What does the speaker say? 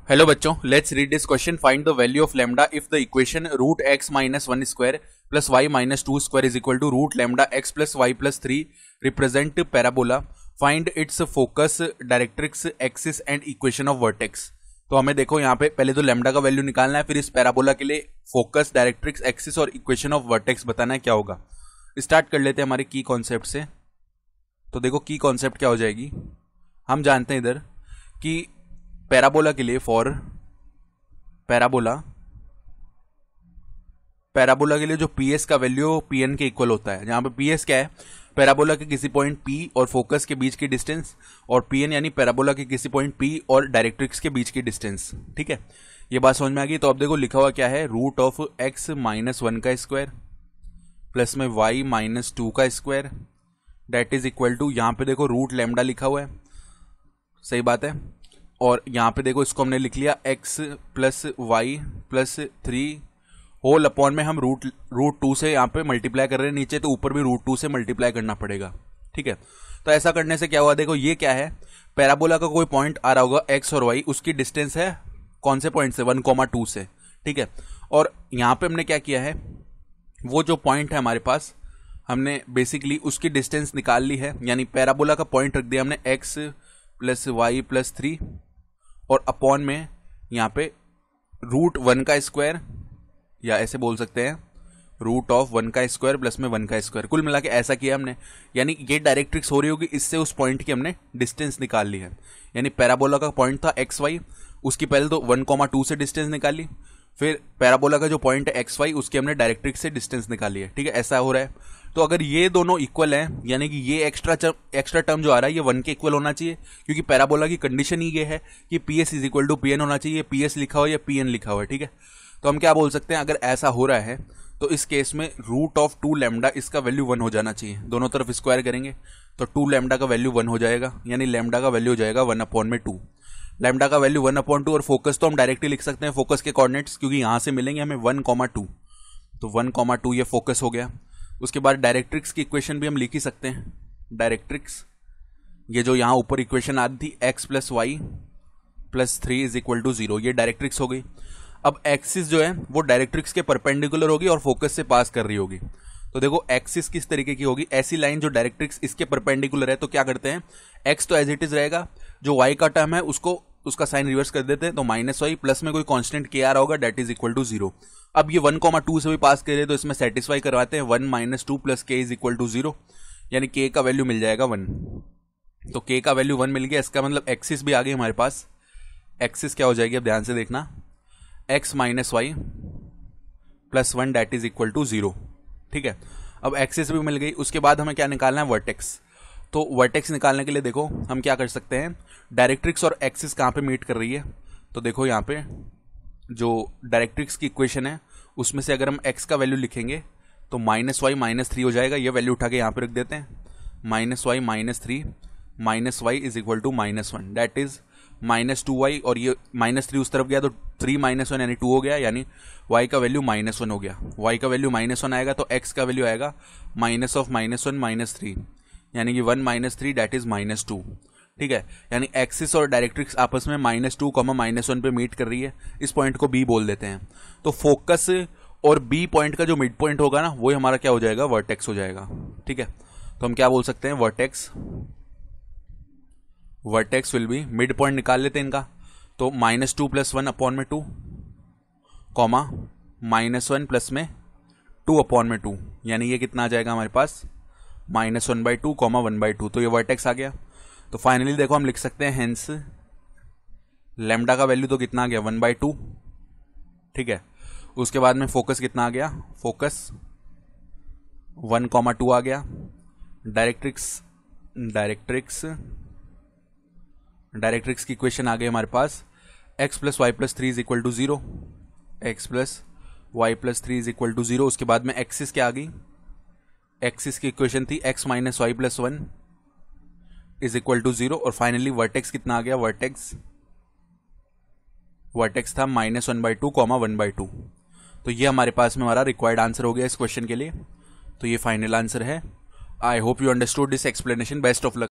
Hello बच्चों, let's read this question. Find the value of lambda if the equation root x minus one square plus y minus two square is equal to root lambda x plus y plus three represent parabola. Find its focus, directrix, axis and equation of vertex. तो हमें देखो यहाँ पे पहले तो lambda का value निकालना है, फिर इस पैराबोला के लिए फोकस, डायरेक्ट्रिक्स, एक्सिस और इक्वेशन ऑफ वर्टेक्स बताना है क्या होगा. स्टार्ट कर लेते हैं हमारे की कॉन्सेप्ट से. तो देखो की कॉन्सेप्ट क्या हो जाएगी. हम जानते हैं इधर कि पैराबोला के लिए फॉर पैराबोला के लिए जो पी एस का वैल्यू पी एन के इक्वल होता है. जहां पे पी एस क्या है, पैराबोला के किसी पॉइंट पी और फोकस के बीच की डिस्टेंस, और पी एन यानी पैराबोला के किसी पॉइंट पी और डायरेक्ट्रिक्स के बीच की डिस्टेंस. ठीक है, ये बात समझ में आ गई. तो अब देखो लिखा हुआ क्या है, root of x minus one का स्क्वायर प्लस में वाई माइनस टू का square that is equal to, यहां पे देखो रूट लैम्डा लिखा हुआ है, सही बात है. और यहाँ पे देखो इसको हमने लिख लिया x plus y plus three whole upon में हम रूट टू से यहाँ पे मल्टीप्लाई कर रहे हैं नीचे, तो ऊपर भी रूट टू से मल्टीप्लाई करना पड़ेगा. ठीक है, तो ऐसा करने से क्या हुआ, देखो ये क्या है, पैराबोला का कोई पॉइंट आ रहा होगा x और y, उसकी डिस्टेंस है कौन से पॉइंट से, 1,2 से. ठीक है, और यहाँ पे हमने क्या किया है, वो जो पॉइंट है हमारे पास, हमने बेसिकली उसकी डिस्टेंस निकाल ली है. यानी पैराबोला का पॉइंट रख दिया हमने x plus y plus three और अपॉन में यहाँ पे रूट वन का स्क्वायर, या ऐसे बोल सकते हैं रूट ऑफ वन का स्क्वायर प्लस में वन का स्क्वायर. कुल मिला के ऐसा किया हमने. यानी ये डायरेक्ट्रिक्स हो रही होगी, इससे उस पॉइंट की हमने डिस्टेंस निकाल ली है. यानी पैराबोला का पॉइंट था एक्स वाई, उसकी पहले तो 1,2 से डिस्टेंस निकाली, फिर पैराबोला का जो पॉइंट है एक्स वाई, उसकी हमने डायरेक्ट्रिक्स से डिस्टेंस निकाली है. ठीक है, ऐसा हो रहा है. तो अगर ये दोनों इक्वल हैं, यानी कि ये एक्स्ट्रा टर्म जो आ रहा है ये वन के इक्वल होना चाहिए, क्योंकि पैराबोला की कंडीशन ही ये है कि P S is equal to P N होना चाहिए. पी एस लिखा हो या पी एन लिखा हुआ है. ठीक है, तो हम क्या बोल सकते हैं, अगर ऐसा हो रहा है तो इस केस में रूट ऑफ टू लैम्डा, इसका वैल्यू वन हो जाना चाहिए. दोनों तरफ स्क्वायर करेंगे तो टू लैम्डा का वैल्यू वन हो जाएगा, यानी लैम्डा का वैल्यू हो जाएगा वन अपॉन में टू. लैम्डा का वैल्यू वन अपॉन टू, और फोकस तो हम डायरेक्टली लिख सकते हैं फोकस के कोऑर्डिनेट्स, क्योंकि यहां से मिलेंगे हमें 1,2. तो 1,2 ये फोकस हो गया. उसके बाद डायरेक्ट्रिक्स की इक्वेशन भी हम लिख ही सकते हैं. डायरेक्ट्रिक्स, ये जो यहां ऊपर इक्वेशन आती थी x plus y plus three is equal to zero, ये डायरेक्ट्रिक्स हो गई. अब एक्सिस जो है वो डायरेक्ट्रिक्स के परपेंडिकुलर होगी और फोकस से पास कर रही होगी. तो देखो एक्सिस किस तरीके की होगी, ऐसी लाइन जो डायरेक्ट्रिक्स इसके परपेंडिकुलर है. तो क्या करते हैं, एक्स तो एज इट इज रहेगा, जो वाई का टर्म है उसका साइन रिवर्स कर देते हैं, तो माइनस वाई प्लस में कोई कांस्टेंट के आ रहा होगा that is equal to zero. अब ये 1,2 से भी पास करे तो इसमें सेटिस्फाई करवाते हैं, 1 माइनस टू प्लस के इज इक्वल टू जीरो, यानी के का वैल्यू मिल जाएगा 1. तो के का वैल्यू 1 मिल गया, इसका मतलब एक्सिस भी आ गई हमारे पास. एक्सिस क्या हो जाएगी, अब ध्यान से देखना, x minus y plus one that is equal to zero. ठीक है, अब एक्सिस भी मिल गई. उसके बाद हमें क्या निकालना है, वर्टेक्स. तो वर्टेक्स निकालने के लिए देखो हम क्या कर सकते हैं, डायरेक्ट्रिक्स और एक्सिस कहाँ पे मीट कर रही है. तो देखो यहाँ पे जो डायरेक्ट्रिक्स की इक्वेशन है उसमें से अगर हम एक्स का वैल्यू लिखेंगे तो माइनस वाई माइनस थ्री हो जाएगा. ये वैल्यू उठा के यहाँ पे रख देते हैं, minus y minus three minus y is equal to minus one that is minus two y, और ये माइनस थ्री उस तरफ गया तो थ्री माइनस वन यानी टू हो गया, यानी वाई का वैल्यू माइनस वन हो गया. वाई का वैल्यू माइनस वन आएगा तो एक्स का वैल्यू आएगा minus of minus one minus three, यानी कि one minus three that is minus to. ठीक है, यानी एक्सिस और डायरेक्ट्रिक्स आपस में minus two comma minus one पे मीट कर रही है. इस पॉइंट को बी बोल देते हैं. तो फोकस और बी पॉइंट का जो मिड पॉइंट होगा ना, वो हमारा क्या हो जाएगा, वर्टेक्स हो जाएगा. ठीक है, तो हम क्या बोल सकते हैं, vertex will be, mid point निकाल लेते हैं इनका. तो minus two plus one upon में two comma minus one plus में टू अपॉन में टू, यानी ये कितना आ जाएगा हमारे पास, minus one by two comma one by two. तो ये वर्टेक्स आ गया. तो फाइनली देखो हम लिख सकते हैं हेंस लैम्डा का वैल्यू तो कितना आ गया, 1/2. ठीक है, उसके बाद में फोकस कितना आ गया, फोकस 1,2 आ गया. डायरेक्ट्रिक्स की इक्वेशन आ गई हमारे पास, x plus y plus three is equal to zero, x plus y plus three is equal to zero. उसके बाद में एक्सिस क्या आ गई, एक्सिस की इक्वेशन थी x minus y plus one is equal to zero. और फाइनली वर्टेक्स कितना आ गया, वर्टेक्स था minus one by two comma one by two. तो ये हमारे पास में हमारा रिक्वायर्ड आंसर हो गया इस क्वेश्चन के लिए. तो ये फाइनल आंसर है. I hope you understood this explanation. Best of luck.